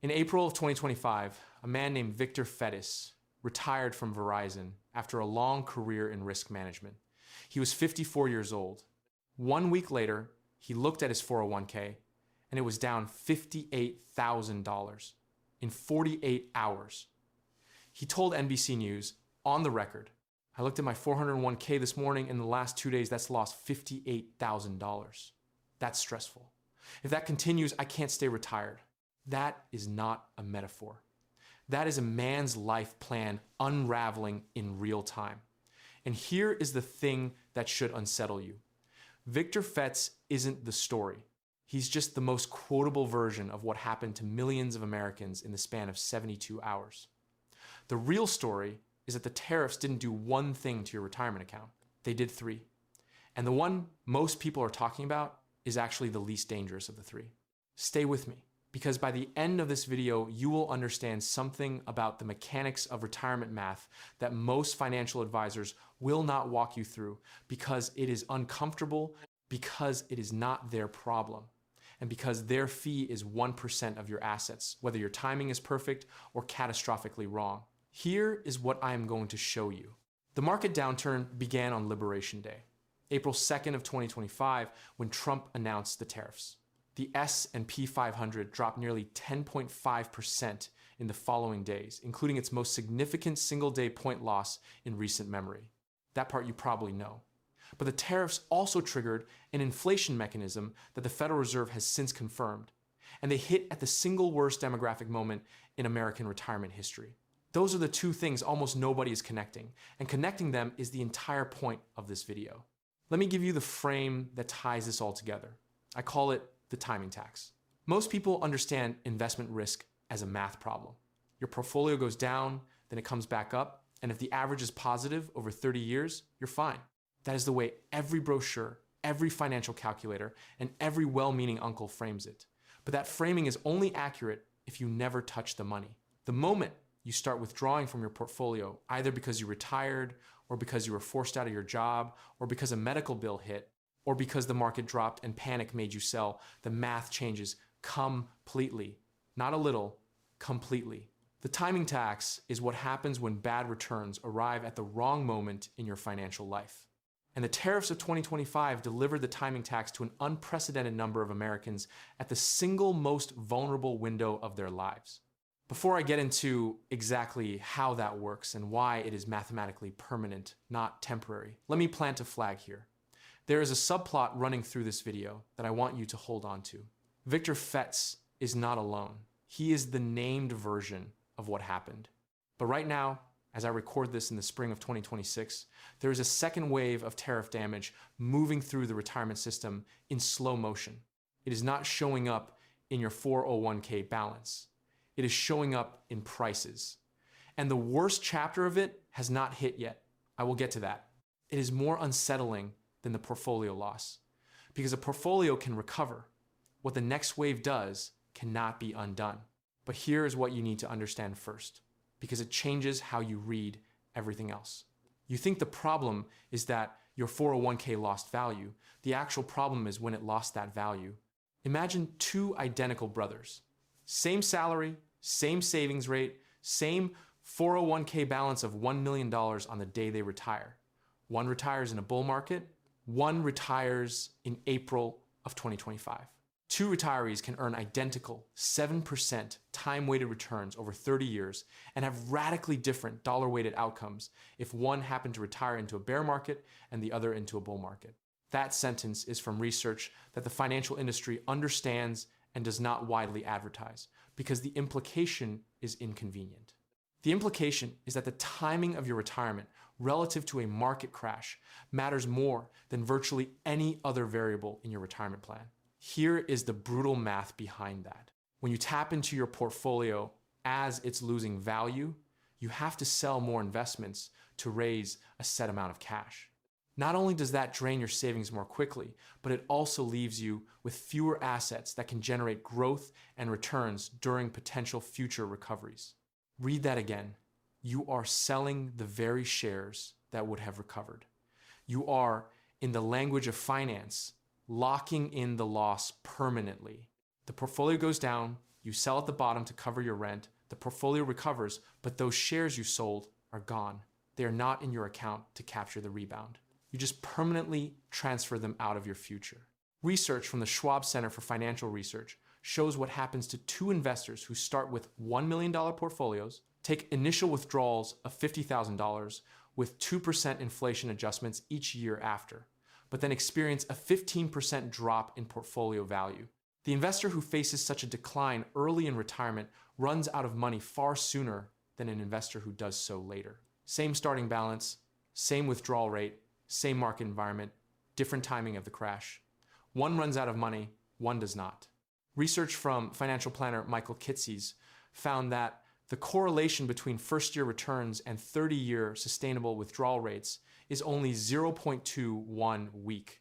In April of 2025, a man named Victor Fetis retired from Verizon after a long career in risk management. He was 54 years old. 1 week later, he looked at his 401k and it was down $58,000 in 48 hours. He told NBC News, on the record, "I looked at my 401k this morning. In the last 2 days, that's lost $58,000. That's stressful. If that continues, I can't stay retired." That is not a metaphor. That is a man's life plan unraveling in real time. And here is the thing that should unsettle you. Victor Fetis isn't the story. He's just the most quotable version of what happened to millions of Americans in the span of 72 hours. The real story is that the tariffs didn't do one thing to your retirement account. They did three. And the one most people are talking about is actually the least dangerous of the three. Stay with me, because by the end of this video, you will understand something about the mechanics of retirement math that most financial advisors will not walk you through because it is uncomfortable, because it is not their problem, and because their fee is 1% of your assets, whether your timing is perfect or catastrophically wrong. Here is what I am going to show you. The market downturn began on Liberation Day, April 2nd of 2025, when Trump announced the tariffs. The S&P 500 dropped nearly 10.5% in the following days, including its most significant single-day point loss in recent memory. That part you probably know. But the tariffs also triggered an inflation mechanism that the Federal Reserve has since confirmed, and they hit at the single worst demographic moment in American retirement history. Those are the two things almost nobody is connecting, and connecting them is the entire point of this video. Let me give you the frame that ties this all together. I call it the timing tax. Most people understand investment risk as a math problem. Your portfolio goes down, then it comes back up, and if the average is positive over 30 years, you're fine. That is the way every brochure, every financial calculator, and every well-meaning uncle frames it. But that framing is only accurate if you never touch the money. The moment you start withdrawing from your portfolio, either because you retired, or because you were forced out of your job, or because a medical bill hit, or because the market dropped and panic made you sell, the math changes completely. Not a little, completely. The timing tax is what happens when bad returns arrive at the wrong moment in your financial life. And the tariffs of 2025 delivered the timing tax to an unprecedented number of Americans at the single most vulnerable window of their lives. Before I get into exactly how that works and why it is mathematically permanent, not temporary, let me plant a flag here. There is a subplot running through this video that I want you to hold on to. Victor Fetis is not alone. He is the named version of what happened. But right now, as I record this in the spring of 2026, there is a second wave of tariff damage moving through the retirement system in slow motion. It is not showing up in your 401k balance. It is showing up in prices. And the worst chapter of it has not hit yet. I will get to that. It is more unsettling than the portfolio loss, because a portfolio can recover. What the next wave does cannot be undone. But here is what you need to understand first, because it changes how you read everything else. You think the problem is that your 401k lost value. The actual problem is when it lost that value. Imagine two identical brothers. Same salary, same savings rate, same 401k balance of $1 million on the day they retire. One retires in a bull market, one retires in April of 2025. Two retirees can earn identical 7% time-weighted returns over 30 years and have radically different dollar-weighted outcomes if one happened to retire into a bear market and the other into a bull market. That sentence is from research that the financial industry understands and does not widely advertise, because the implication is inconvenient. The implication is that the timing of your retirement relative to a market crash matters more than virtually any other variable in your retirement plan. Here is the brutal math behind that. When you tap into your portfolio as it's losing value, you have to sell more investments to raise a set amount of cash. Not only does that drain your savings more quickly, but it also leaves you with fewer assets that can generate growth and returns during potential future recoveries. Read that again. You are selling the very shares that would have recovered. You are, in the language of finance, locking in the loss permanently. The portfolio goes down, You sell at the bottom to cover your rent, the portfolio recovers, but those shares you sold are gone. They are not in your account to capture the rebound. You just permanently transfer them out of your future. Research from the Schwab Center for Financial Research shows what happens to two investors who start with $1 million portfolios, take initial withdrawals of $50,000 with 2% inflation adjustments each year after, but then experience a 15% drop in portfolio value. The investor who faces such a decline early in retirement runs out of money far sooner than an investor who does so later. Same starting balance, same withdrawal rate, same market environment, different timing of the crash. One runs out of money, one does not. Research from financial planner Michael Kitces found that the correlation between first-year returns and 30-year sustainable withdrawal rates is only 0.21 week.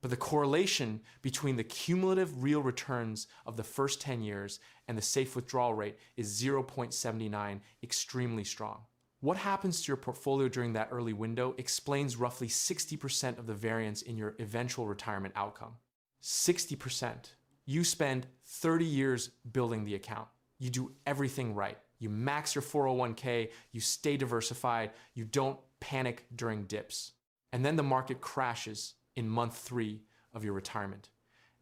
But the correlation between the cumulative real returns of the first 10 years and the safe withdrawal rate is 0.79, extremely strong. What happens to your portfolio during that early window explains roughly 60% of the variance in your eventual retirement outcome. 60%. You spend 30 years building the account. You do everything right. You max your 401k, you stay diversified, you don't panic during dips. And then the market crashes in month 3 of your retirement.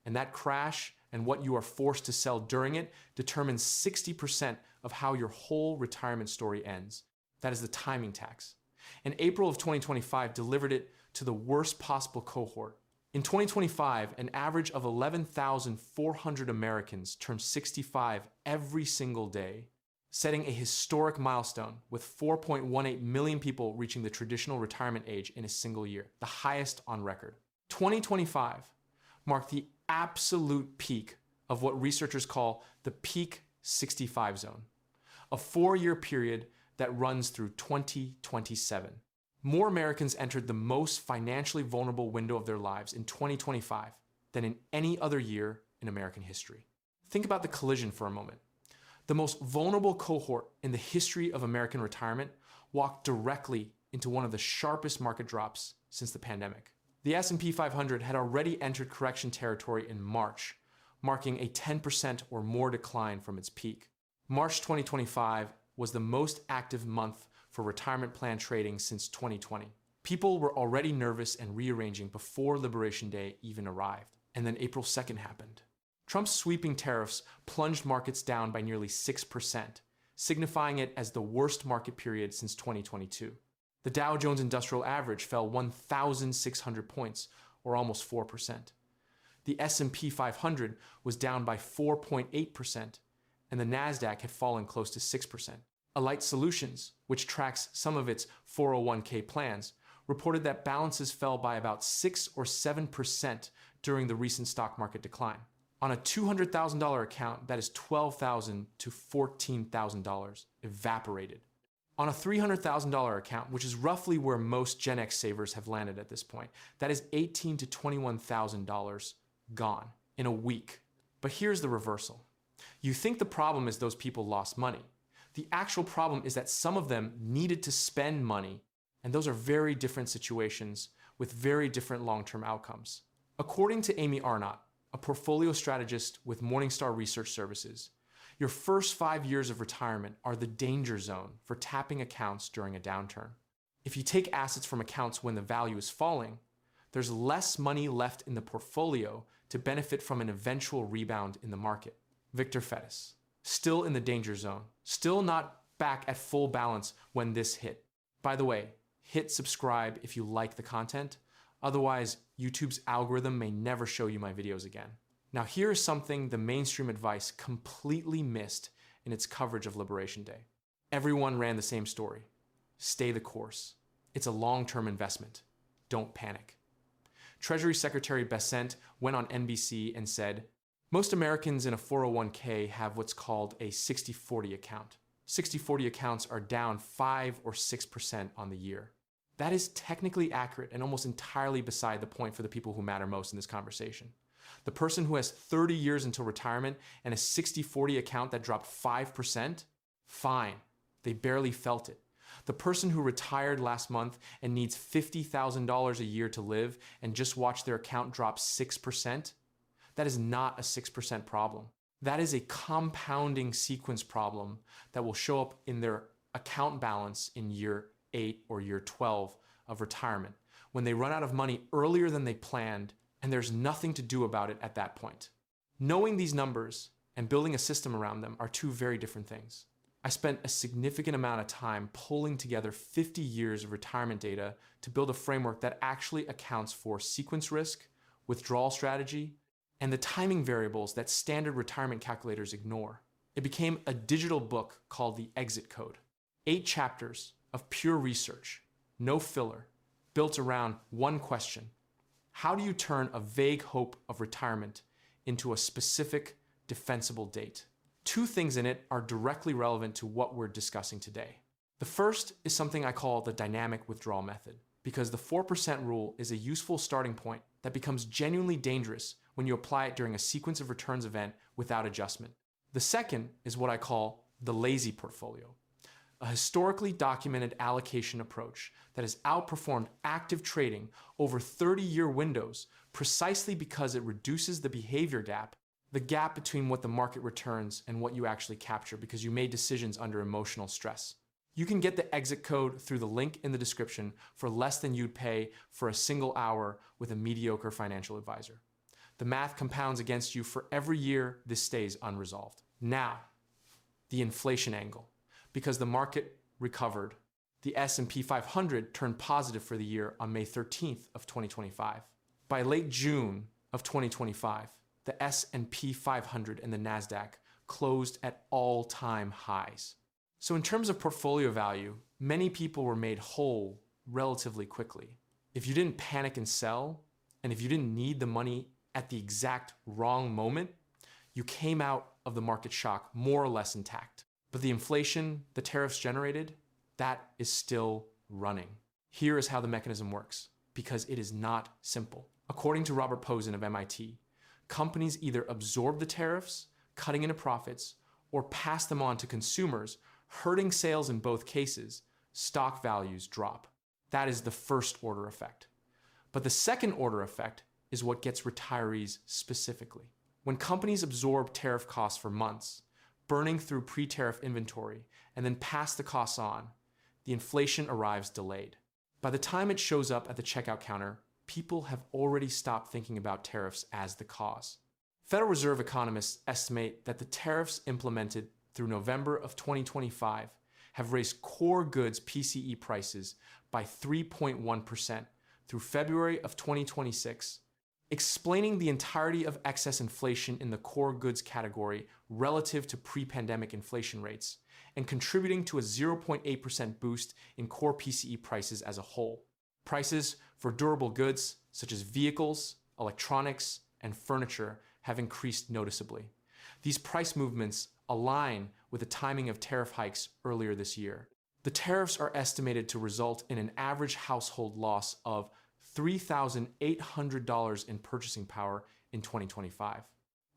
And that crash and what you are forced to sell during it determines 60% of how your whole retirement story ends. That is the timing tax. And April of 2025 delivered it to the worst possible cohort. In 2025, an average of 11,400 Americans turned 65 every single day, setting a historic milestone with 4.18 million people reaching the traditional retirement age in a single year, the highest on record. 2025 marked the absolute peak of what researchers call the peak 65 zone, a 4-year period that runs through 2027. More Americans entered the most financially vulnerable window of their lives in 2025 than in any other year in American history. Think about the collision for a moment. The most vulnerable cohort in the history of American retirement walked directly into one of the sharpest market drops since the pandemic. The S&P 500 had already entered correction territory in March, marking a 10% or more decline from its peak. March 2025 was the most active month for retirement plan trading since 2020. People were already nervous and rearranging before Liberation Day even arrived. And then April 2nd happened. Trump's sweeping tariffs plunged markets down by nearly 6%, signifying it as the worst market period since 2022. The Dow Jones Industrial Average fell 1,600 points, or almost 4%. The S&P 500 was down by 4.8%, and the NASDAQ had fallen close to 6%. Alight Solutions, which tracks some of its 401k plans, reported that balances fell by about 6 or 7% during the recent stock market decline. On a $200,000 account, that is $12,000 to $14,000 evaporated. On a $300,000 account, which is roughly where most Gen X savers have landed at this point, that is $18,000 to $21,000 gone in a week. But here's the reversal. You think the problem is those people lost money. The actual problem is that some of them needed to spend money, and those are very different situations with very different long-term outcomes. According to Amy Arnott, a portfolio strategist with Morningstar Research Services, your first 5 years of retirement are the danger zone for tapping accounts during a downturn. If you take assets from accounts when the value is falling, there's less money left in the portfolio to benefit from an eventual rebound in the market. Victor Fettis, still in the danger zone, still not back at full balance when this hit. By the way, hit subscribe if you like the content. Otherwise, YouTube's algorithm may never show you my videos again. Now here is something the mainstream advice completely missed in its coverage of Liberation Day. Everyone ran the same story. Stay the course. It's a long-term investment. Don't panic. Treasury Secretary Bessent went on NBC and said, most Americans in a 401k have what's called a 60-40 account. 60-40 accounts are down 5 or 6% on the year. That is technically accurate and almost entirely beside the point for the people who matter most in this conversation. The person who has 30 years until retirement and a 60-40 account that dropped 5%, fine, they barely felt it. The person who retired last month and needs $50,000 a year to live and just watched their account drop 6%, that is not a 6% problem. That is a compounding sequence problem that will show up in their account balance in year 8 or year 12 of retirement, when they run out of money earlier than they planned and there's nothing to do about it at that point. Knowing these numbers and building a system around them are two very different things. I spent a significant amount of time pulling together 50 years of retirement data to build a framework that actually accounts for sequence risk, withdrawal strategy, and the timing variables that standard retirement calculators ignore. It became a digital book called The Exit Code. 8 chapters of pure research, no filler, built around one question: how do you turn a vague hope of retirement into a specific, defensible date? 2 things in it are directly relevant to what we're discussing today. The first is something I call the dynamic withdrawal method, because the 4% rule is a useful starting point that becomes genuinely dangerous when you apply it during a sequence of returns event without adjustment. The second is what I call the lazy portfolio, a historically documented allocation approach that has outperformed active trading over 30-year windows precisely because it reduces the behavior gap, the gap between what the market returns and what you actually capture because you made decisions under emotional stress. You can get the exit code through the link in the description for less than you'd pay for a single hour with a mediocre financial advisor. The math compounds against you for every year this stays unresolved. Now, the inflation angle. Because the market recovered, the S&P 500 turned positive for the year on May 13th of 2025. By late June of 2025, the S&P 500 and the NASDAQ closed at all-time highs. So in terms of portfolio value, many people were made whole relatively quickly. If you didn't panic and sell, and if you didn't need the money at the exact wrong moment, you came out of the market shock more or less intact. But the inflation the tariffs generated, that is still running. Here is how the mechanism works, because it is not simple. According to Robert Posen of MIT, companies either absorb the tariffs, cutting into profits, or pass them on to consumers, hurting sales in both cases. Stock values drop. That is the first order effect. But the second order effect is what gets retirees specifically. When companies absorb tariff costs for months, burning through pre-tariff inventory, and then pass the costs on, the inflation arrives delayed. By the time it shows up at the checkout counter, people have already stopped thinking about tariffs as the cause. Federal Reserve economists estimate that the tariffs implemented through November of 2025 have raised core goods PCE prices by 3.1% through February of 2026, explaining the entirety of excess inflation in the core goods category relative to pre-pandemic inflation rates, and contributing to a 0.8% boost in core PCE prices as a whole. Prices for durable goods such as vehicles, electronics, and furniture have increased noticeably. These price movements align with the timing of tariff hikes earlier this year. The tariffs are estimated to result in an average household loss of $3,800 in purchasing power in 2025.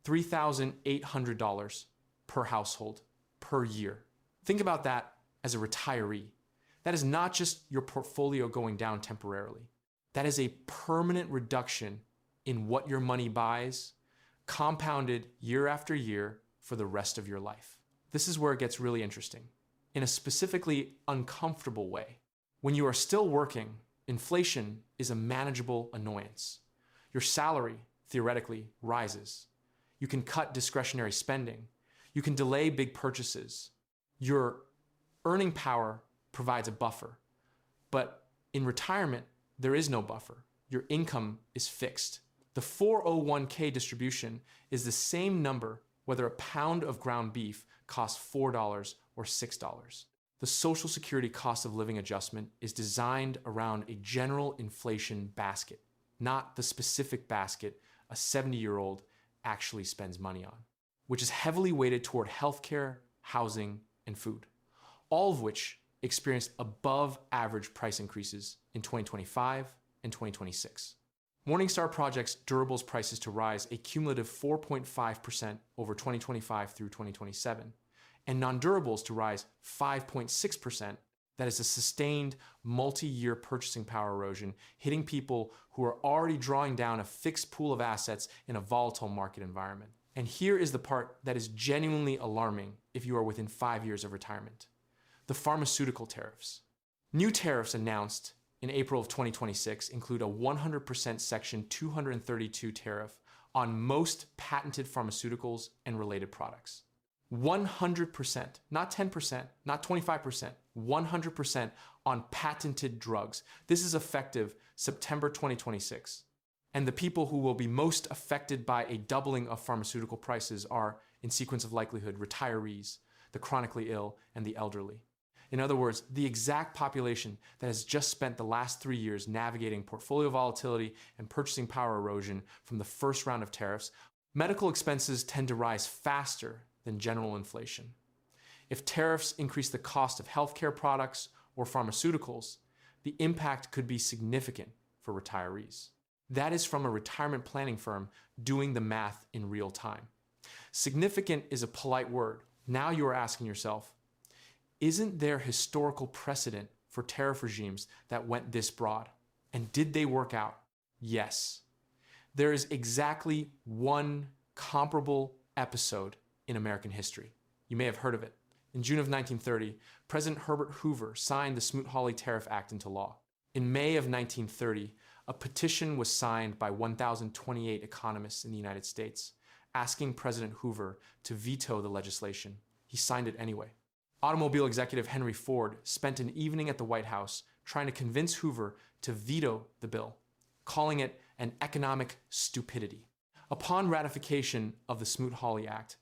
$3,800 per household per year. Think about that as a retiree. That is not just your portfolio going down temporarily. That is a permanent reduction in what your money buys, compounded year after year for the rest of your life. This is where it gets really interesting, in a specifically uncomfortable way. When you are still working, inflation is a manageable annoyance. Your salary, theoretically, rises. You can cut discretionary spending. You can delay big purchases. Your earning power provides a buffer. But in retirement, there is no buffer. Your income is fixed. The 401k distribution is the same number whether a pound of ground beef costs $4 or $6. The Social Security cost of living adjustment is designed around a general inflation basket, not the specific basket a 70-year-old actually spends money on, which is heavily weighted toward healthcare, housing, and food, all of which experienced above average price increases in 2025 and 2026. Morningstar projects durables prices to rise a cumulative 4.5% over 2025 through 2027, and non-durables to rise 5.6%. That is a sustained multi-year purchasing power erosion hitting people who are already drawing down a fixed pool of assets in a volatile market environment. And here is the part that is genuinely alarming if you are within 5 years of retirement. The pharmaceutical tariffs. New tariffs announced in April of 2026 include a 100% Section 232 tariff on most patented pharmaceuticals and related products. 100%, not 10%, not 25%, 100% on patented drugs. This is effective September 2026. And the people who will be most affected by a doubling of pharmaceutical prices are, in sequence of likelihood, retirees, the chronically ill, and the elderly. In other words, the exact population that has just spent the last 3 years navigating portfolio volatility and purchasing power erosion from the first round of tariffs. Medical expenses tend to rise faster than general inflation. If tariffs increase the cost of healthcare products or pharmaceuticals, the impact could be significant for retirees. That is from a retirement planning firm doing the math in real time. Significant is a polite word. Now you are asking yourself, isn't there historical precedent for tariff regimes that went this broad? And did they work out? Yes. There is exactly one comparable episode in American history. You may have heard of it. In June of 1930, President Herbert Hoover signed the Smoot-Hawley Tariff Act into law. In May of 1930, a petition was signed by 1,028 economists in the United States, asking President Hoover to veto the legislation. He signed it anyway. Automobile executive Henry Ford spent an evening at the White House trying to convince Hoover to veto the bill, calling it an economic stupidity. Upon ratification of the Smoot-Hawley Act,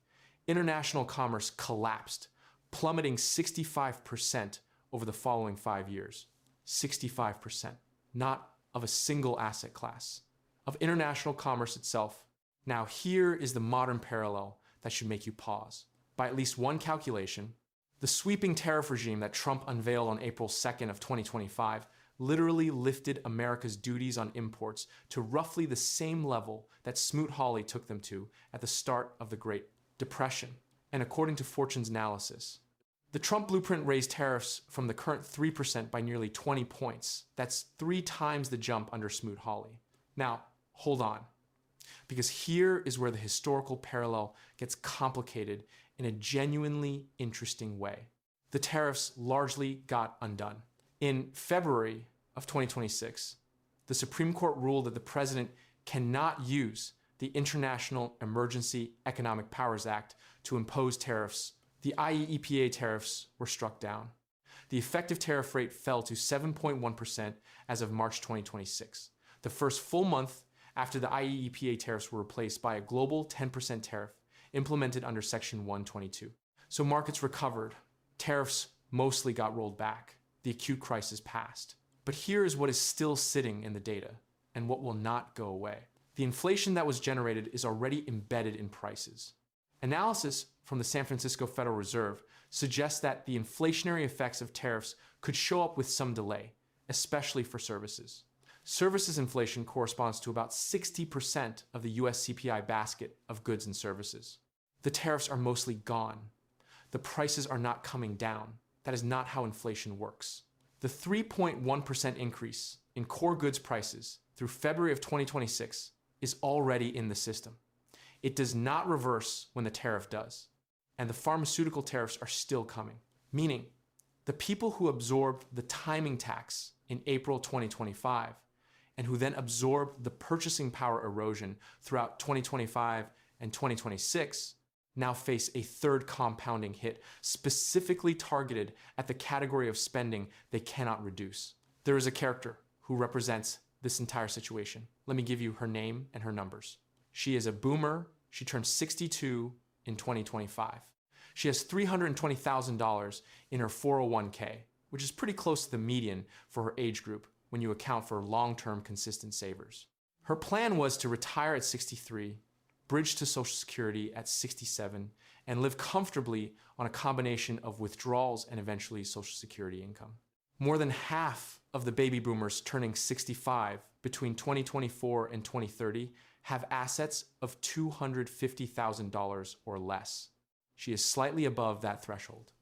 international commerce collapsed, plummeting 65% over the following 5 years. 65%, not of a single asset class, of international commerce itself. Now here is the modern parallel that should make you pause. By at least one calculation, the sweeping tariff regime that Trump unveiled on April 2nd of 2025 literally lifted America's duties on imports to roughly the same level that Smoot-Hawley took them to at the start of the Great Depression. And according to Fortune's analysis, the Trump blueprint raised tariffs from the current 3% by nearly 20 points. That's 3 times the jump under Smoot-Hawley. Now, hold on, because here is where the historical parallel gets complicated in a genuinely interesting way. The tariffs largely got undone. In February of 2026, the Supreme Court ruled that the president cannot use the International Emergency Economic Powers Act to impose tariffs. The IEEPA tariffs were struck down. The effective tariff rate fell to 7.1% as of March 2026, the first full month after the IEEPA tariffs were replaced by a global 10% tariff implemented under Section 122. So markets recovered. Tariffs mostly got rolled back. The acute crisis passed. But here is what is still sitting in the data and what will not go away. The inflation that was generated is already embedded in prices. Analysis from the San Francisco Federal Reserve suggests that the inflationary effects of tariffs could show up with some delay, especially for services. Services inflation corresponds to about 60% of the US CPI basket of goods and services. The tariffs are mostly gone. The prices are not coming down. That is not how inflation works. The 3.1% increase in core goods prices through February of 2026 is already in the system. It does not reverse when the tariff does. And the pharmaceutical tariffs are still coming. Meaning, the people who absorbed the timing tax in April 2025 and who then absorbed the purchasing power erosion throughout 2025 and 2026 now face a third compounding hit specifically targeted at the category of spending they cannot reduce. There is a character who represents this entire situation. Let me give you her name and her numbers. She is a boomer. She turned 62 in 2025. She has $320,000 in her 401k, which is pretty close to the median for her age group when you account for long-term consistent savers. Her plan was to retire at 63, bridge to Social Security at 67, and live comfortably on a combination of withdrawals and eventually Social Security income. More than half of the baby boomers turning 65 between 2024 and 2030 have assets of $250,000 or less. She is slightly above that threshold.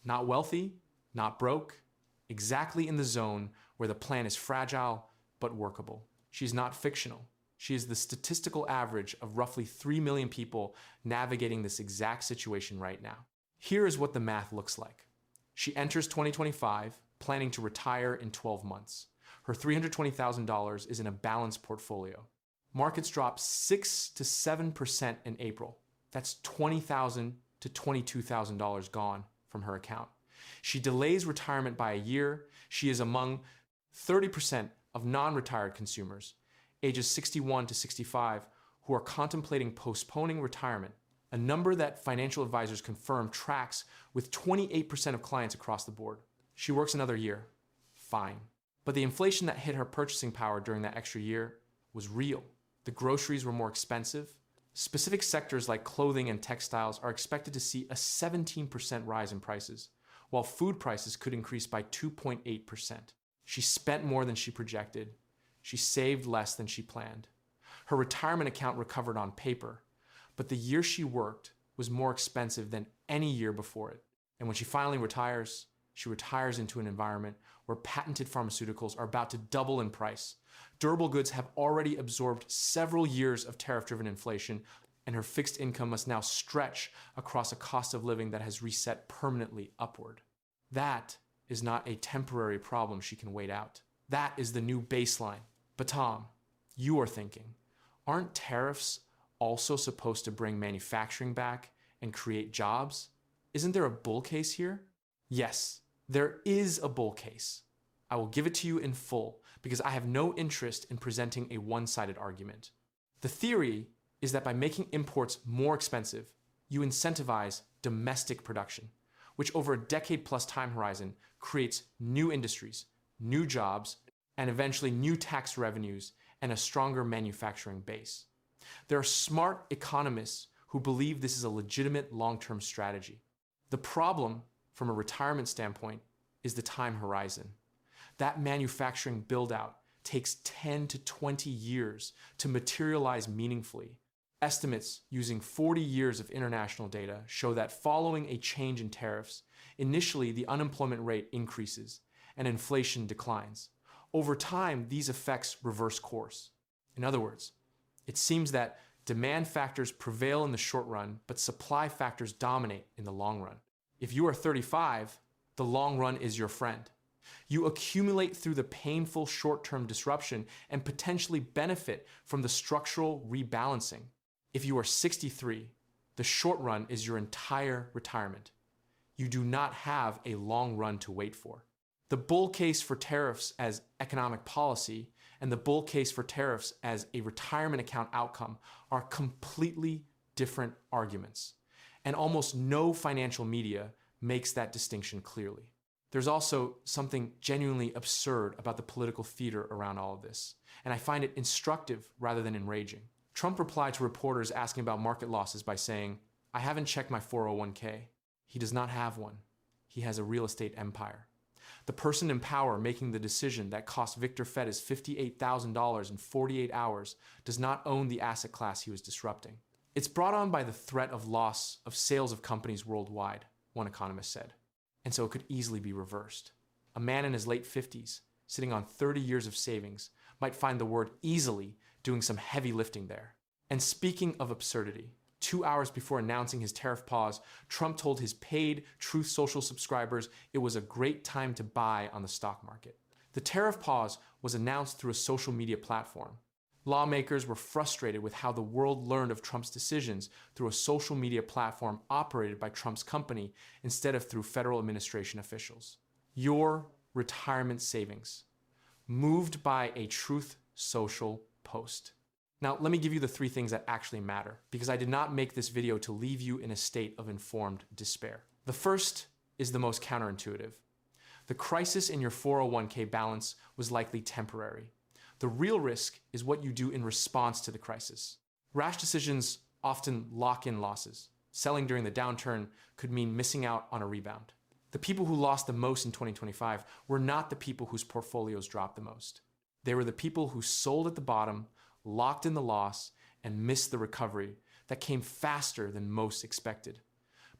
Not wealthy, not broke, exactly in the zone where the plan is fragile but workable. She's not fictional. She is the statistical average of roughly 3 million people navigating this exact situation right now. Here is what the math looks like. She enters 2025 planning to retire in 12 months. Her $320,000 is in a balanced portfolio. Markets drop 6 to 7% in April. That's $20,000 to $22,000 gone from her account. She delays retirement by a year. She is among 30% of non-retired consumers, ages 61 to 65, who are contemplating postponing retirement, a number that financial advisors confirm tracks with 28% of clients across the board. She works another year. Fine. But the inflation that hit her purchasing power during that extra year was real. The groceries were more expensive. Specific sectors like clothing and textiles are expected to see a 17% rise in prices, while food prices could increase by 2.8%. She spent more than she projected. She saved less than she planned. Her retirement account recovered on paper, but the year she worked was more expensive than any year before it. And when she finally retires, she retires into an environment where patented pharmaceuticals are about to double in price. Durable goods have already absorbed several years of tariff-driven inflation, and her fixed income must now stretch across a cost of living that has reset permanently upward. That is not a temporary problem she can wait out. That is the new baseline. But Tom, you are thinking, aren't tariffs also supposed to bring manufacturing back and create jobs? Isn't there a bull case here? Yes, there is a bull case. I will give it to you in full because I have no interest in presenting a one-sided argument. The theory is that by making imports more expensive, you incentivize domestic production, which over a decade-plus time horizon creates new industries, new jobs, and eventually new tax revenues and a stronger manufacturing base. There are smart economists who believe this is a legitimate long-term strategy. The problem, from a retirement standpoint, is the time horizon. That manufacturing build-out takes 10 to 20 years to materialize meaningfully. Estimates using 40 years of international data show that following a change in tariffs, initially the unemployment rate increases and inflation declines. Over time, these effects reverse course. In other words, it seems that demand factors prevail in the short run, but supply factors dominate in the long run. If you are 35, the long run is your friend. You accumulate through the painful short-term disruption and potentially benefit from the structural rebalancing. If you are 63, the short run is your entire retirement. You do not have a long run to wait for. The bull case for tariffs as economic policy and the bull case for tariffs as a retirement account outcome are completely different arguments, and almost no financial media makes that distinction clearly. There's also something genuinely absurd about the political theater around all of this, and I find it instructive rather than enraging. Trump replied to reporters asking about market losses by saying, "I haven't checked my 401k. He does not have one. He has a real estate empire. The person in power making the decision that cost Victor Fedis $58,000 in 48 hours does not own the asset class he was disrupting. It's brought on by the threat of loss of sales of companies worldwide," one economist said. And so it could easily be reversed. A man in his late 50s, sitting on 30 years of savings, might find the word easily doing some heavy lifting there. And speaking of absurdity, 2 hours before announcing his tariff pause, Trump told his paid Truth Social subscribers it was a great time to buy on the stock market. The tariff pause was announced through a social media platform. Lawmakers were frustrated with how the world learned of Trump's decisions through a social media platform operated by Trump's company instead of through federal administration officials. Your retirement savings, moved by a Truth Social post. Now, let me give you the 3 things that actually matter, because I did not make this video to leave you in a state of informed despair. The first is the most counterintuitive. The crisis in your 401k balance was likely temporary. The real risk is what you do in response to the crisis. Rash decisions often lock in losses. Selling during the downturn could mean missing out on a rebound. The people who lost the most in 2025 were not the people whose portfolios dropped the most. They were the people who sold at the bottom, locked in the loss, and missed the recovery that came faster than most expected.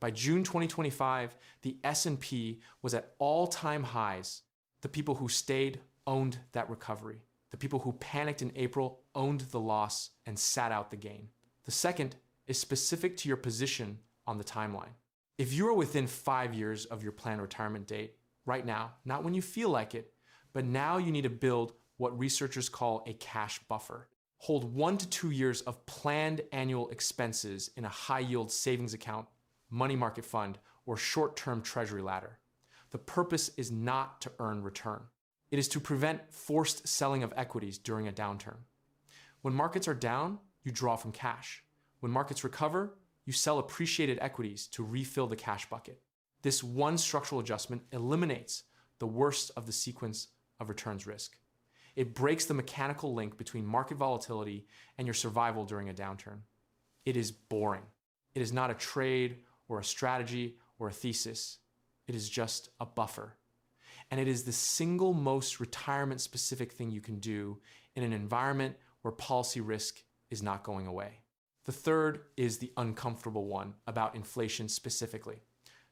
By June 2025, the S&P was at all-time highs. The people who stayed owned that recovery. The people who panicked in April owned the loss and sat out the gain. The second is specific to your position on the timeline. If you are within 5 years of your planned retirement date, right now, not when you feel like it, but now you need to build what researchers call a cash buffer. Hold 1 to 2 years of planned annual expenses in a high-yield savings account, money market fund, or short-term treasury ladder. The purpose is not to earn return. It is to prevent forced selling of equities during a downturn. When markets are down, you draw from cash. When markets recover, you sell appreciated equities to refill the cash bucket. This one structural adjustment eliminates the worst of the sequence of returns risk. It breaks the mechanical link between market volatility and your survival during a downturn. It is boring. It is not a trade or a strategy or a thesis. It is just a buffer. And it is the single most retirement-specific thing you can do in an environment where policy risk is not going away. The third is the uncomfortable one about inflation specifically.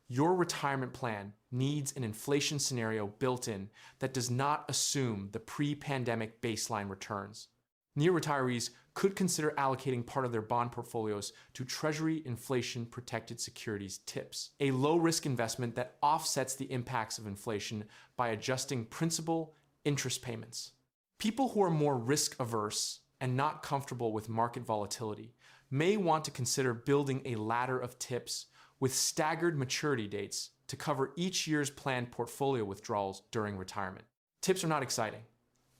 Your retirement plan needs an inflation scenario built in that does not assume the pre-pandemic baseline returns. Near retirees could consider allocating part of their bond portfolios to Treasury inflation protected securities TIPS, a low-risk investment that offsets the impacts of inflation by adjusting principal interest payments. People who are more risk-averse and not comfortable with market volatility may want to consider building a ladder of TIPS with staggered maturity dates to cover each year's planned portfolio withdrawals during retirement. TIPS are not exciting.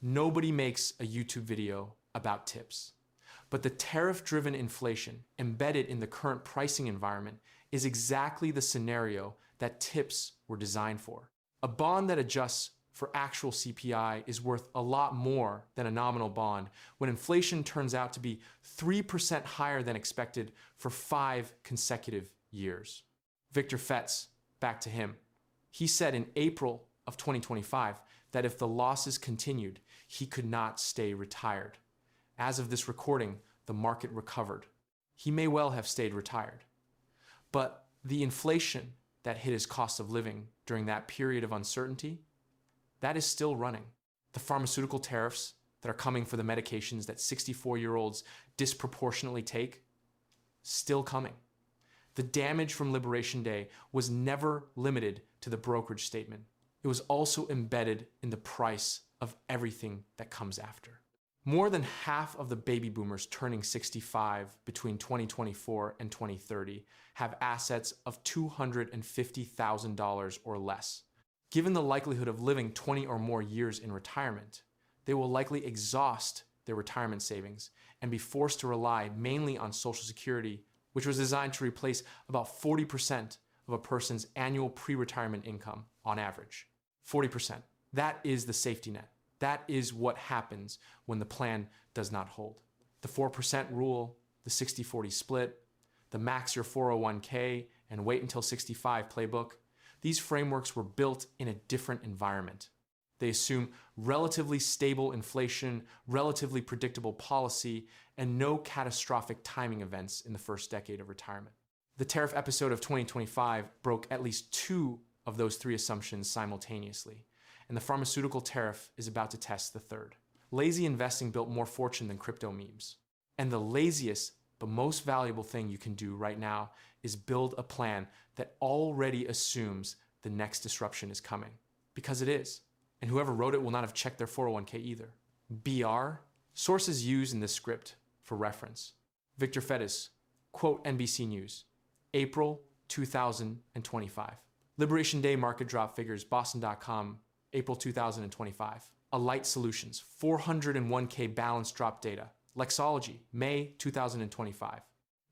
Nobody makes a YouTube video about TIPS. But the tariff-driven inflation embedded in the current pricing environment is exactly the scenario that TIPS were designed for. A bond that adjusts for actual CPI is worth a lot more than a nominal bond when inflation turns out to be 3% higher than expected for 5 consecutive years. Victor Fetz, back to him. He said in April of 2025 that if the losses continued, he could not stay retired. As of this recording, the market recovered. He may well have stayed retired. But the inflation that hit his cost of living during that period of uncertainty, that is still running. The pharmaceutical tariffs that are coming for the medications that 64-year-olds disproportionately take, still coming. The damage from Liberation Day was never limited to the brokerage statement. It was also embedded in the price of everything that comes after. More than half of the baby boomers turning 65 between 2024 and 2030 have assets of $250,000 or less. Given the likelihood of living 20 or more years in retirement, they will likely exhaust their retirement savings and be forced to rely mainly on Social Security, which was designed to replace about 40% of a person's annual pre-retirement income on average. 40%. That is the safety net. That is what happens when the plan does not hold. The 4% rule, the 60-40 split, the max your 401k and wait until 65 playbook, these frameworks were built in a different environment. They assume relatively stable inflation, relatively predictable policy, and no catastrophic timing events in the first decade of retirement. The tariff episode of 2025 broke at least 2 of those 3 assumptions simultaneously, and the pharmaceutical tariff is about to test the third. Lazy investing built more fortune than crypto memes. And the laziest but most valuable thing you can do right now is build a plan that already assumes the next disruption is coming. Because it is. And whoever wrote it will not have checked their 401k either. BR, sources used in this script for reference. Victor Fettis, quote NBC News, April 2025. Liberation Day market drop figures, Boston.com, April 2025. Alight Solutions, 401k balance drop data. Lexology, May 2025.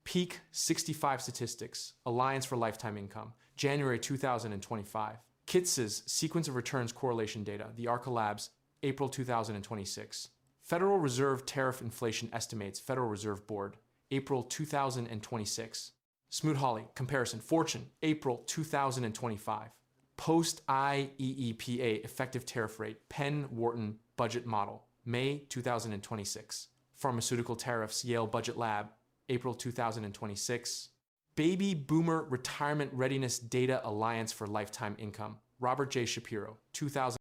Peak 65 Statistics, Alliance for Lifetime Income, January 2025. Kitz's Sequence of Returns Correlation Data, the Arca Labs, April 2026. Federal Reserve Tariff Inflation Estimates, Federal Reserve Board, April 2026. Smoot-Hawley, Comparison, Fortune, April 2025. Post-IEEPA Effective Tariff Rate, Penn-Wharton Budget Model, May 2026. Pharmaceutical Tariffs, Yale Budget Lab, April 2026. Baby Boomer Retirement Readiness Data Alliance for Lifetime Income, Robert J. Shapiro, 2000.